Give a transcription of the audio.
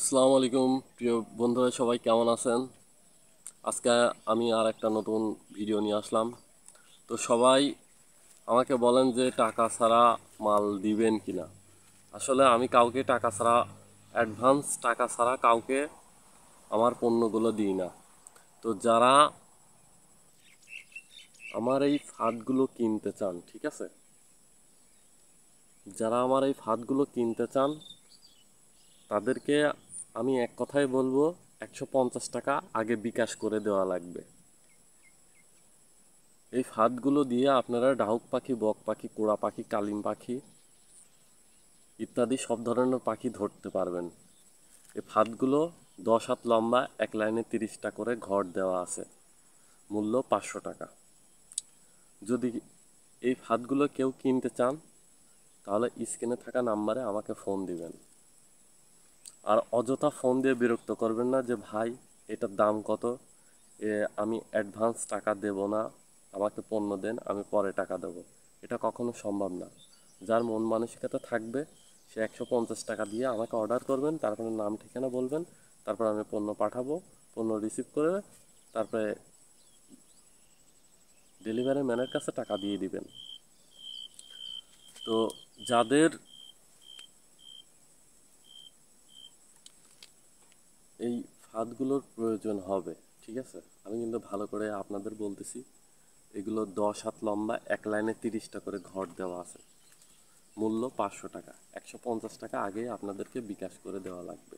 আসসালামু আলাইকুম প্রিয় বন্ধুরা, সবাই কেমন আছেন? আজকে আমি আর একটা নতুন ভিডিও নিয়ে আসলাম। তো সবাই আমাকে বলেন যে টাকা ছাড়া মাল দিবেন কিনা। আসলে আমি কাউকে টাকা ছাড়া, অ্যাডভান্স টাকা ছাড়া কাউকে আমার পণ্যগুলো দিই না। তো যারা আমার এই ফাঁদগুলো কিনতে চান, ঠিক আছে, যারা আমার এই ফাঁদগুলো কিনতে চান তাদেরকে আমি এক কথাই বলবো, 150 টাকা আগে বিকাশ করে দেওয়া লাগবে। এই ফাঁদগুলো দিয়ে আপনারা ডাহুক পাখি, বক পাখি, কোড়া পাখি, কালিম পাখি ইত্যাদি সব ধরনের পাখি ধরতে পারবেন। এই ফাঁদগুলো 10 হাত লম্বা, এক লাইনে 30টা করে ঘর দেওয়া আছে, মূল্য 500 টাকা। যদি এই ফাঁদগুলো কেউ কিনতে চান তাহলে স্ক্রিনে থাকা নাম্বারে আমাকে ফোন দিবেন। আর অযথা ফোন দিয়ে বিরক্ত করবেন না যে ভাই এটার দাম কত, আমি অ্যাডভান্স টাকা দেব না, আমাকে পণ্য দেন, আমি পরে টাকা দেবো। এটা কখনো সম্ভব না। যার মন মানসিকতা থাকবে সে 150 টাকা দিয়ে আমাকে অর্ডার করবেন, তারপরে নাম ঠিকানা বলবেন, তারপর আমি পণ্য পাঠাবো, পণ্য রিসিভ করে তারপরে ডেলিভারি ম্যানের কাছে টাকা দিয়ে দিবেন। তো যাদের এই ফাঁদগুলোর প্রয়োজন হবে, ঠিক আছে, আমি কিন্তু ভালো করে আপনাদের বলতেছি, এগুলো 10 হাত লম্বা, এক লাইনে 30টা করে ঘর দেওয়া আছে, মূল্য 500 টাকা। 150 টাকা আগে আপনাদেরকে বিকাশ করে দেওয়া লাগবে।